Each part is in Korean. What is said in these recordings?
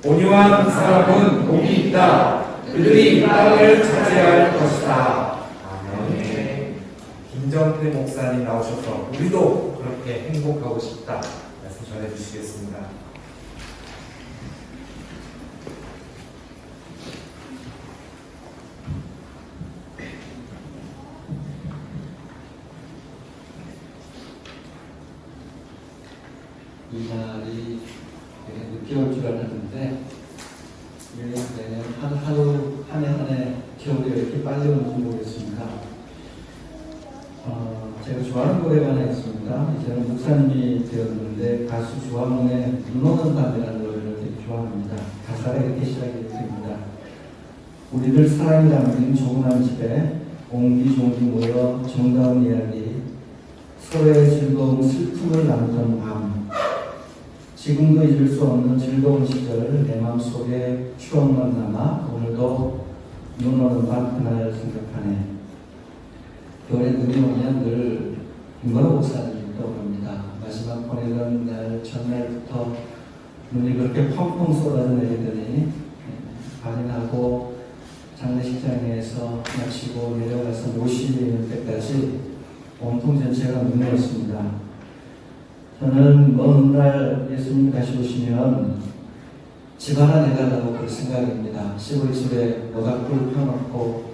온유한 사람은 복이 있다. 그들이 땅을 차지할 것이다. 아멘. 김정태 목사님 나오셔서 우리도 그렇게 행복하고 싶다 말씀 전해주시겠습니다. 이 날이 되게 늦게 올 줄 알았는데 1년 내년 하루 한 해 겨울이 이렇게 빨리 오는지 모르겠습니다. 제가 좋아하는 노래가 하나 있습니다. 이제는 목사님이 되었는데 가수 주황의 눈 오는 밤이라는 노래를 되게 좋아합니다. 가사가 이렇게 시작이 됩니다. 우리들 사랑이 담긴 조그만 집에 옹기종기 모여 정다운 이야기, 서로의 즐거움 슬픔을 나누던 밤, 지금도 잊을 수 없는 즐거운 시절 내 마음속에 추억만 남아 오늘도 눈 오는 밤 그날 생각하네. 겨울에 눈이 오면 늘 김건호 목사님이 떠오릅니다. 마지막 보내던 날 전날부터 눈이 그렇게 펑펑 쏟아져 내리더니 발인하고 장례식장에서 마치고 내려가서 모시게 있는 때까지 온통 전체가 눈이었습니다. 저는 먼 날 예수님 다시 오시면 집 하나 내달라고 그럴 생각입니다. 시골 집에 모닥불 펴놓고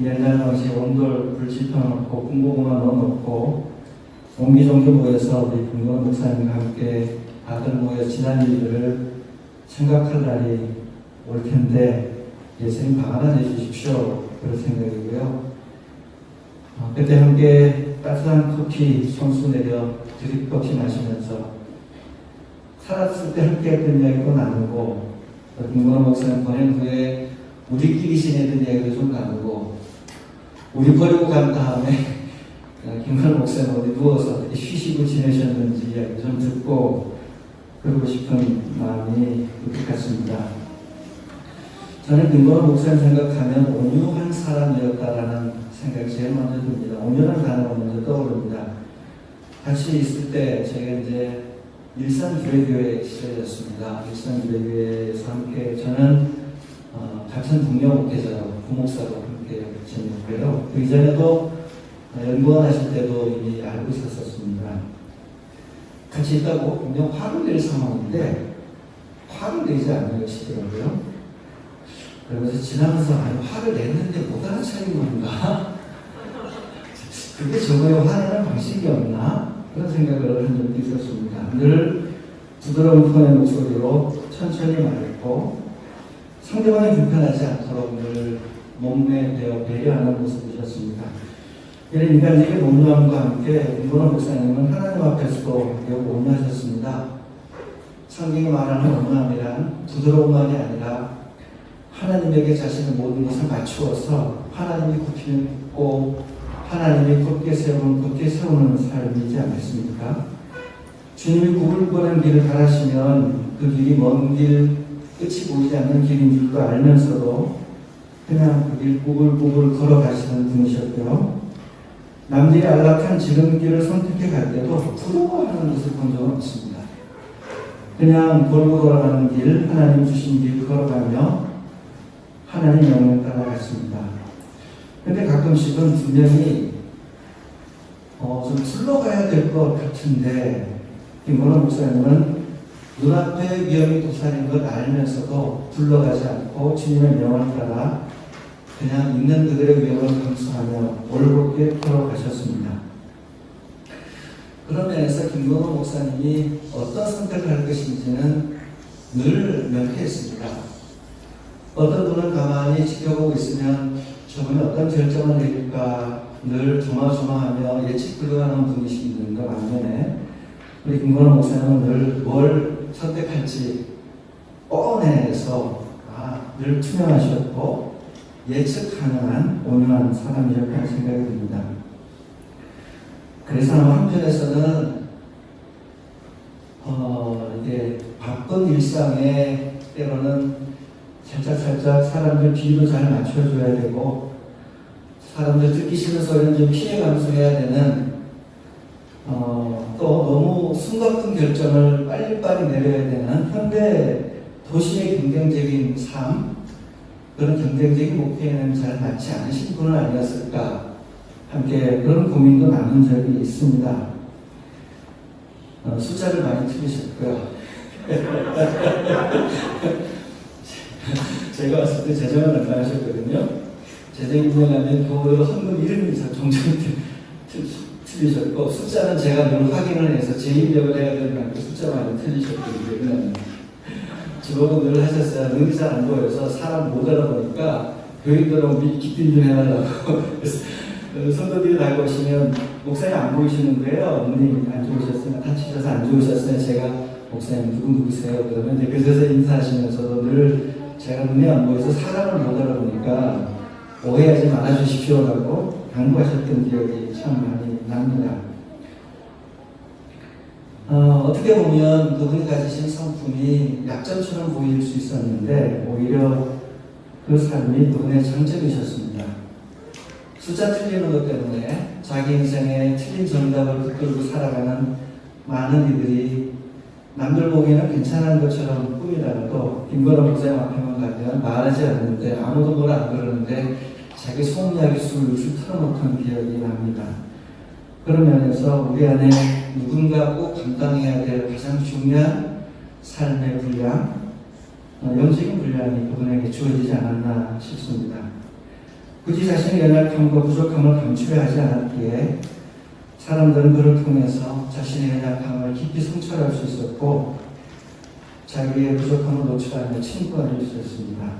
옛날 방식의 온돌 불치 펴놓고 군고구마 넣어놓고 옹기종기 모여서 우리 김건호 목사님과 함께 다들 모여 지난 일들을 생각할 날이 올 텐데 예수님 방 하나 내주십시오. 그런 생각이고요. 그때 함께 따뜻한 커피 손수 내려 드립 커피 마시면서 살았을 때 함께 했던 이야기도 나누고 김건호 목사님 보낸 후에 우리끼리 지내던 이야기도 좀 나누고 우리 버리고 간 다음에 김건호 목사님 어디 누워서 쉬시고 지내셨는지 이야기 좀 듣고 그러고 싶은 마음이 그렇게 같습니다. 저는 김건호 목사님 생각하면 온유한 사람이었다라는 생각이 제일 먼저 듭니다. 온유한 단어가 먼저 떠오릅니다. 같이 있을 때 제가 이제 일산교회에 시절이었습니다. 일산교회에서 함께 저는 같은 동료 목회자로 부목사로 함께 지냈고요. 그 이전에도 연구원 하실 때도 이미 알고 있었습니다. 같이 있다고 분명 화를 낼 상황인데 화를 내지 않으시더라고요. 그러면서 지나면서 화를 냈는데 못 알아차린 건가? 그게 저거의 화내는 방식이었나? 그런 생각을 한 적도 있었습니다. 늘 부드러운 톤의 목소리로 천천히 말했고 상대방이 불편하지 않도록 늘 몸매 되어 배려하는 모습이셨습니다. 이런 인간적인 온유함과 함께 김건호 목사님은 하나님 앞에서도 매우 온유하셨습니다. 성경이 말하는 온유함이란 부드러움만이 아니라 하나님에게 자신의 모든 것을 맞추어서 하나님이 굽히는 굽고 하나님이 굳게 세우는 굳게 세우는 삶이지 않겠습니까? 주님이 구불구는 길을 가라시면 그 길이 먼 길, 끝이 보이지 않는 길인 줄도 알면서도 그냥 그 길 구불구불 걸어가시는 분이셨고요. 남들이 안락한 지름길을 선택해 갈 때도 부러워하는 것을 본 적은 없습니다. 그냥 돌고 돌아가는 길, 하나님 주신 길 걸어가며 하나님 명령 따라갔습니다. 근데 가끔씩은 분명히 좀 둘러가야 될 것 같은데 김건호 목사님은 눈앞에 위험이 도사린 걸 알면서도 둘러가지 않고 주님의 명을 따라 그냥 있는 그들의 위험을 감수하며 올곧게 걸어가셨습니다. 그런 면에서 김건호 목사님이 어떤 선택을 할 것인지는 늘 명쾌했습니다. 어떤 분은 가만히 지켜보고 있으면 저분이 어떤 결정을 내릴까 늘 조마조마하며 예측 불가능한 분이신 것 반면에 우리 김건호 목사님은 늘 뭘 선택할지 뻔해서 늘 투명하셨고 예측 가능한 온유한 사람이었다는 생각이 듭니다. 그래서 한편에서는 이게 바쁜 일상에 때로는 살짝 사람들 비유도 잘 맞춰줘야 되고 사람들 듣기 싫은 소리는 좀 피해가면서 해야 되는 또 너무 숨가쁜 결정을 빨리빨리 내려야 되는 현대 도시의 경쟁적인 삶, 그런 경쟁적인 목표에는 잘 맞지 않으신 분은 아니었을까, 함께 그런 고민도 나눈 적이 있습니다. 숫자를 많이 틀리셨고요. 제가 왔을 때 재정을 얼마 하셨거든요. 재정 2년 하면 그 헌금 이름이 종종 틀리셨고, 숫자는 제가 늘 확인을 해서 제 입력을 해야 되는 만큼 숫자 많이 틀리셨거든요. 주먹은 늘 하셨어요. 눈이 잘 안 보여서 사람 못 알아보니까 교인들하고 기필 좀 해달라고. 성도들이 다가오시면 목사님 안 보이시는 거예요. 눈이 안 좋으셨으면, 다치셔서 안 좋으셨으면 제가 목사님 누구세요? 그러면 이제 그래서 인사하시면서도 늘 제가 눈이 안 보여서 사람을 못 알아보니까 오해하지 말아주십시오라고 당부하셨던 기억이 참 많이 납니다. 어떻게 보면 그분이 가지신 성품이 약점처럼 보일 수 있었는데 오히려 그 삶이 그분의 장점이셨습니다. 숫자 틀리는 것 때문에 자기 인생에 틀린 정답을 붙들고 살아가는 많은 이들이 남들 보기에는 괜찮은 것처럼 꾸미다가도 김건호 목사님 앞에만 가면 말하지 않는데 아무도 뭐라 안 그러는데 자기 속이야기 술술 털어놓던 기억이 납니다. 그런 면에서 우리 안에 누군가 꼭 감당해야 될 가장 중요한 삶의 분량, 영적인 분량이 그분에게 주어지지 않았나 싶습니다. 굳이 자신의 연약함과 부족함을 감추려 하지 않았기에 사람들은 그를 통해서 자신의 연약함을 깊이 성찰할 수 있었고 자기의 부족함을 노출하며 친구할 수 있었습니다.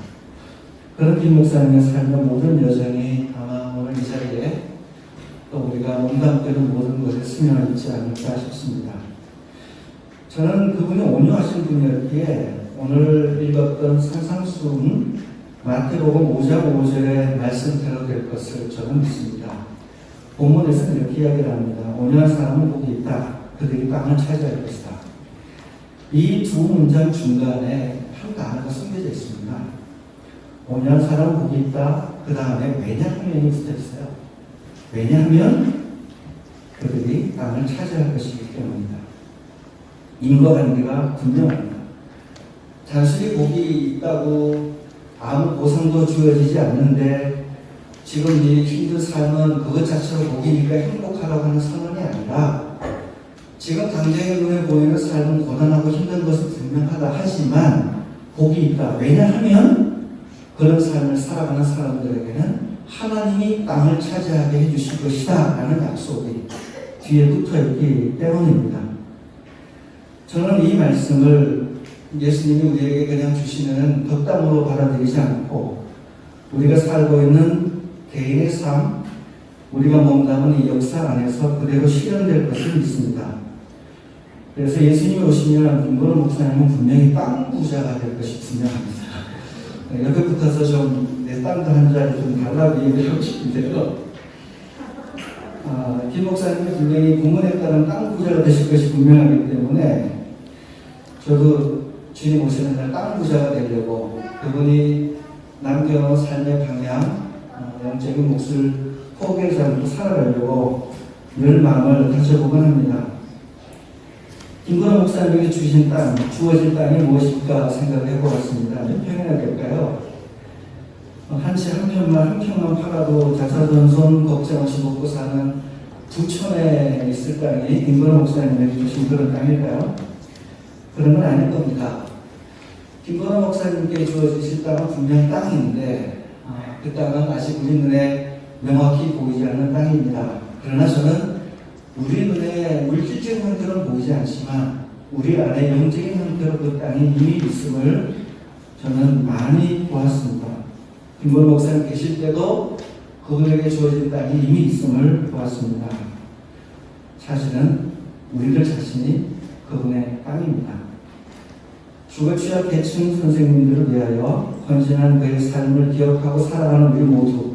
그런 김 목사님의 삶의 모든 여정이 아마 오늘 이 자리에 또 우리가 몸담되는 모든 것에 스며가 있지 않을까 싶습니다. 저는 그분이 온유하신 분이었기에 오늘 읽었던 산상수훈 마태복음 5장 5절의 말씀대로 될 것을 저는 믿습니다. 본문에서는 이렇게 이야기를 합니다. 온유한 사람은 복이 있다. 그들이 땅을 차지할 것이다. 이 두 문장 중간에 한 단어가 숨겨져 있습니다. 온유한 사람은 복이 있다. 그 다음에 왜냐하면이 붙어 있어요. 왜냐하면 그들이 땅을 차지할 것이기 때문이다. 인과관계가 분명합니다. 단순히 복이 있다고 아무 보상도 주어지지 않는데 지금 이 힘든 삶은 그것 자체로 복이니까 행복하라고 하는 선언이 아니라 지금 당장의 눈에 보이는 삶은 고단하고 힘든 것은 분명하다 하지만 복이 있다. 왜냐하면 그런 삶을 살아가는 사람들에게는 하나님이 땅을 차지하게 해주실 것이다 라는 약속이 뒤에 붙어있기 때문입니다. 저는 이 말씀을 예수님이 우리에게 그냥 주시는 덕담으로 받아들이지 않고 우리가 살고 있는 개인의 삶, 우리가 몸담은 이 역사 안에서 그대로 실현될 것을 믿습니다. 그래서 예수님이 오시면 김건호 목사님은 분명히 땅 부자가 될 것이 분명합니다. 옆에 붙어서 좀 내 땅도 한 자리 좀 달라고 얘기하고 싶은데요. 김 목사님은 분명히 본문에 따른 땅 부자가 되실 것이 분명하기 때문에 저도 주님 오시는 날 땅 부자가 되려고 그분이 남겨놓은 삶의 방향, 영적인 몫을 포기하지 않고 살아가려고 늘 마음을 다져보곤 합니다. 김건호 목사님에게 주신 땅, 주어진 땅이 무엇일까 생각을 해보았습니다. 몇 평이나 될까요? 한 채 한 평만 팔아도 자사전손 걱정 없이 먹고 사는 부천에 있을 땅이 김건호 목사님에게 주신 그런 땅일까요? 그런 건 아닐 겁니다. 김건호 목사님께 주어지실 땅은 분명히 땅인데 그 땅은 아직 우리 눈에 명확히 보이지 않는 땅입니다. 그러나 저는 우리 눈에 물질적인 형태로는 보이지 않지만 우리 안에 영적인 형태로 그 땅이 이미 있음을 저는 많이 보았습니다. 김건호 목사님 계실 때도 그분에게 주어진 땅이 이미 있음을 보았습니다. 사실은 우리들 자신이 그분의 땅입니다. 주거 취약 계층 선생님들을 위하여 헌신한 그의 삶을 기억하고 살아가는 우리 모두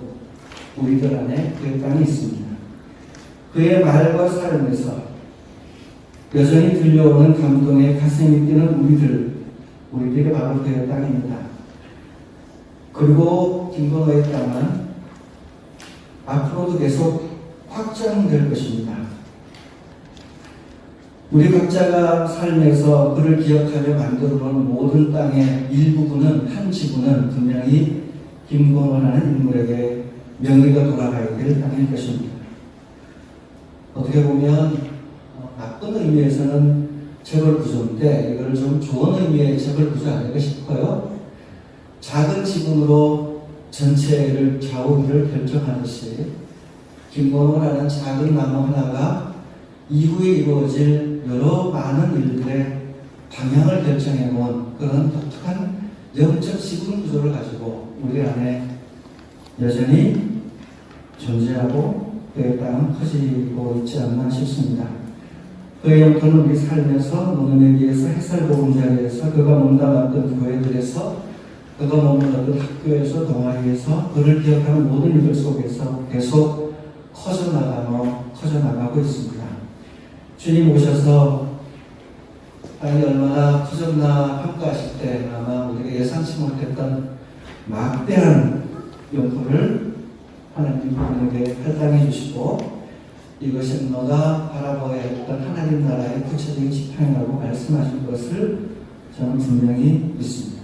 우리들 안에 그의 땅이 있습니다. 그의 말과 삶에서 여전히 들려오는 감동에 가슴이 뛰는 우리들에게 바로 그의 땅입니다. 그리고 김건호의 땅은 앞으로도 계속 확장될 것입니다. 우리 각자가 삶에서 그를 기억하며 만들어놓은 모든 땅의 일부분은, 한 지분은 분명히 김건호라는 인물에게 명예가 돌아가야 될 땅일 것입니다. 어떻게 보면 나쁜 의미에서는 재벌구조인데 이걸 좀 좋은 의미의 재벌구조 아닐까 싶어요. 작은 지분으로 전체를 좌우를 결정하듯이 김건호라는 작은 나무 하나가 이후에 이루어질 여러 많은 일들의 방향을 결정해놓은 그런 독특한 영적 지분 구조를 가지고 우리 안에 여전히 존재하고 그의 땅은 커지고 있지 않나 싶습니다. 그의 영토는 우리 삶에서 노는 위에서 햇살보금자리에서 그가 몸담았던 교회들에서 그가 머물렀던 학교에서 동아리에서 그를 기억하는 모든 일들 속에서 계속 커져나가고 있습니다. 주님 오셔서 땅이 얼마나 커졌나 평가하실 때 아마 우리가 예상치 못했던 막대한 영토를 하나님 우리에게 할당해 주시고 이것이 너가 바라보아야 했던 하나님 나라의 구체적인 지평이라고 말씀하신 것을 저는 분명히 믿습니다.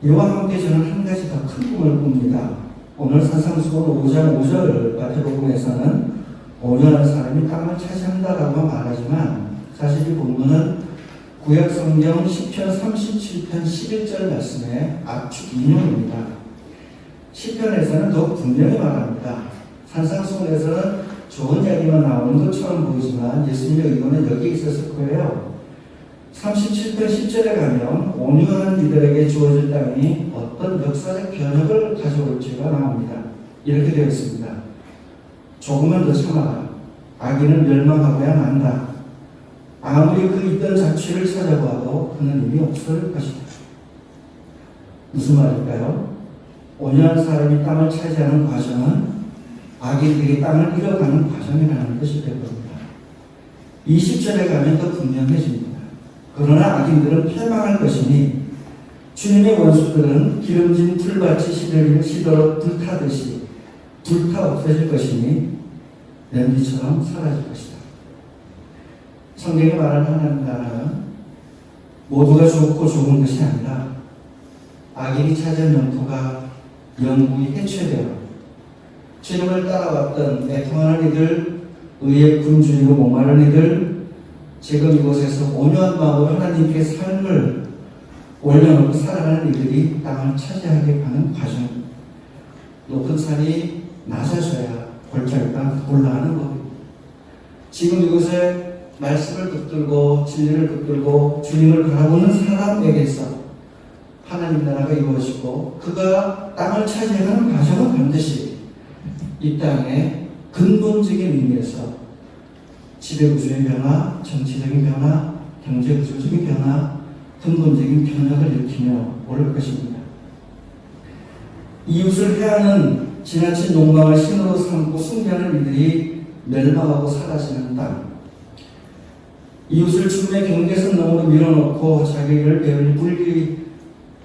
이와 함께 저는 한 가지 더 큰 꿈을 꿉니다. 오늘 산상수훈 5장 5절 마태복음에서는 온유한 사람이 땅을 차지한다라고 말하지만 사실 이 본문은 구약성경 10편 37편 11절 말씀의 압축 인용입니다. 시편에서는 더 분명히 말합니다. 산상수훈에서는 좋은 이야기만 나오는 것처럼 보이지만 예수님의 의도는 여기에 있었을 거예요. 37편 10절에 가면 온유한 이들에게 주어질 땅이 어떤 역사적 변혁을 가져올지가 나옵니다. 이렇게 되어 있습니다. 조금만 더 참아라. 악인은 멸망하고야 만다. 아무리 그 있던 자취를 찾아봐도 그는 이미 없을 것이다. 무슨 말일까요? 온유한 사람이 땅을 차지하는 과정은 악인들이 땅을 잃어가는 과정이라는 것이 될 겁니다. 20절에 가면 더 분명해집니다. 그러나 악인들은 패망할 것이니 주님의 원수들은 기름진 풀밭이 시들어 불타듯이 불타 없어질 것이니 냄비처럼 사라질 것이다. 성경이 말하는 하나님 나라는 모두가 좋고 좋은 것이 아니라 악인이 차지한 영토가 영구히 해체되어 주님을 따라왔던 애통하는 이들, 의의 굶주리고 목마른 이들, 지금 이곳에서 온유한 마음으로 하나님께 삶을 올려놓고 살아가는 이들이 땅을 차지하게 가는 과정. 높은 산이 낮아져야 골짜기가 올라가는 겁니다. 지금 이곳에 말씀을 붙들고 진리를 붙들고 주님을 바라보는 사람에게서 하나님 나라가 이루어지고 그가 땅을 차지하는 과정은 반드시 이 땅의 근본적인 의미에서 지배구조의 변화, 정치적인 변화, 경제구조적인 변화, 근본적인 변혁을 일으키며 오를 것입니다. 이웃을 해하는 지나친 욕망을 신으로 삼고 숭배하는 이들이 멸망하고 사라지는 땅, 이웃을 죽음의 경계선 너머로 밀어넣고 자기를 배울 물기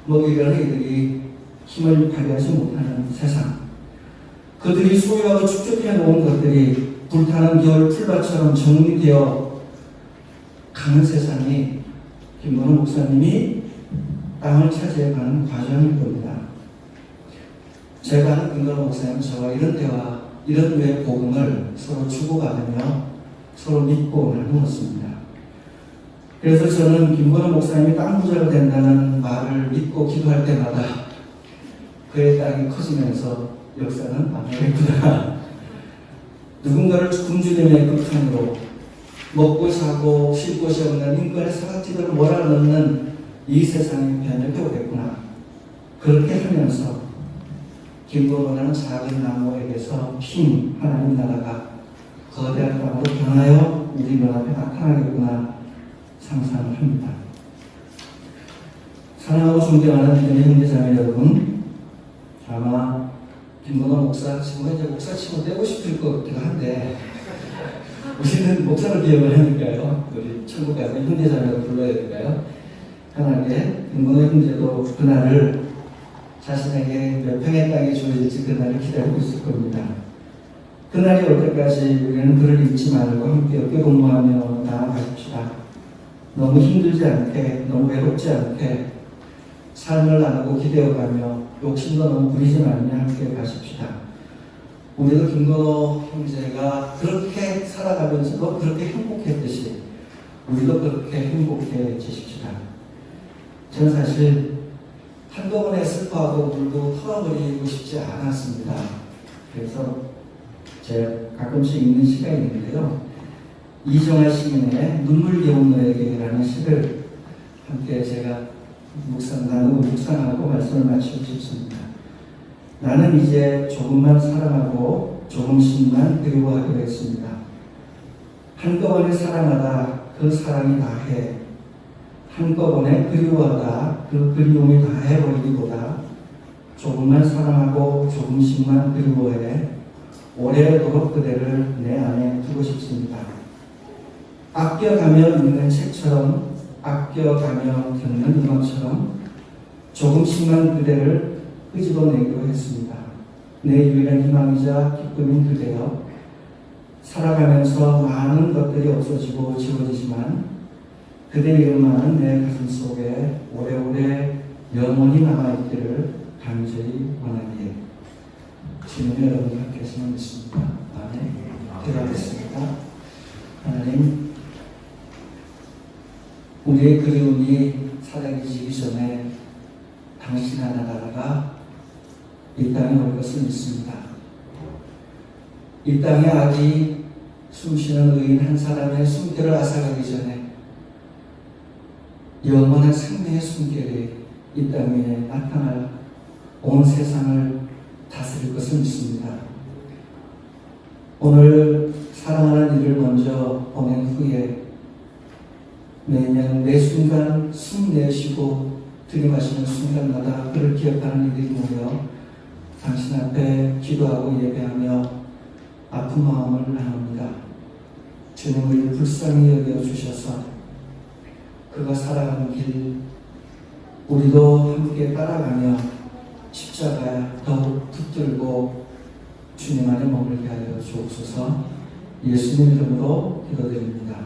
먹이려는 이들이 힘을 발휘하지 못하는 세상, 그들이 소유하고 축적해 놓은 것들이 불타는 겨울 풀밭처럼 정리되어 가는 세상이 김건호 목사님이 땅을 차지해가는 과정일 겁니다. 제가 아는 김건호 목사님은 저와 이런 대화, 이런 외의 복음을 서로 주고받으며 서로 믿고 나누었습니다. 그래서 저는 김건호 목사님이 땅 부자가 된다는 말을 믿고 기도할 때마다 그의 땅이 커지면서 역사는 바뀌겠구나. 누군가를 굶주림의 극한으로 먹고 자고 쉴 곳이 없는 인간의 사각지대로 몰아넣는 이 세상이 변혁해 오겠구나. 그렇게 하면서 김건호라는 작은 나무에게서 핀 하나님 나라가 거대한 땅으로 변하여 우리 눈앞에 나타나겠구나 상상을 합니다. 사랑하고 존경하는 믿음의 형제자매 여러분, 아마 김건호 목사 지금 이제 목사 치고 떼고 싶을 것 같기도 한데 우리는 목사를 기억을 하니까요. 우리 천국 가서 형제자매로 불러야 될까요? 편하게 김건호 형제도 그날을 자신에게 몇 평의 땅이 주어질지 그날을 기다리고 있을 겁니다. 그날이 올 때까지 우리는 그를 잊지 말고 함께 어깨 동무하며 나아가십시다. 너무 힘들지 않게, 너무 외롭지 않게 삶을 나누고 기대어가며 욕심도 너무 부리지 말며 함께 가십시다. 우리도 김건호 형제가 그렇게 살아가면서도 그렇게 행복했듯이 우리도 그렇게 행복해지십시다. 저는 사실 한꺼번에 슬퍼하고 울고 털어버리고 싶지 않았습니다. 그래서 제가 가끔씩 읽는 시가 있는데요. 이정아 시인의 눈물겨운 너에게라는 시를 함께 제가 묵상하고 말씀을 마치고 싶습니다. 나는 이제 조금만 사랑하고 조금씩만 그리워하기로 했습니다. 한꺼번에 사랑하다 그 사랑이 다해, 한꺼번에 그리워하다 그 그리움이 다해버리기보다 조금만 사랑하고 조금씩만 그리워해 오래도록 그대를 내 안에 두고 싶습니다. 아껴가며 읽는 책처럼, 아껴가며 듣는 음악처럼 조금씩만 그대를 끄집어내기로 했습니다. 내 유일한 희망이자 기쁨인 그대여, 살아가면서 많은 것들이 없어지고 지워지지만 그대 이름만은 내 가슴 속에 오래오래 영원히 남아있기를 간절히 원하기에. 주님의 여러분 함께 했으면 믿습니다. 아멘. 기도하겠습니다. 하나님, 우리의 그리움이 사라지기 전에 당신 하나가 이 땅에 올 것을 믿습니다. 이 땅에 아기 숨쉬는 의인 한 사람의 숨결을 앗아가기 전에 영원한 생명의 숨결이 이 땅에 나타날 온 세상을 다스릴 것을 믿습니다. 오늘 사랑하는 이를 먼저 보낸 후에 매년 매 순간 숨 내쉬고 들이마시는 순간마다 그를 기억하는 이들이 모여 당신 앞에 기도하고 예배하며 아픈 마음을 나눕니다. 주님을 불쌍히 여겨주셔서 그가 살아가는 길 우리도 함께 따라가며 십자가에 더욱 붙들고 주님 안에 머물게 하여 주옵소서. 예수님 이름으로 기도드립니다.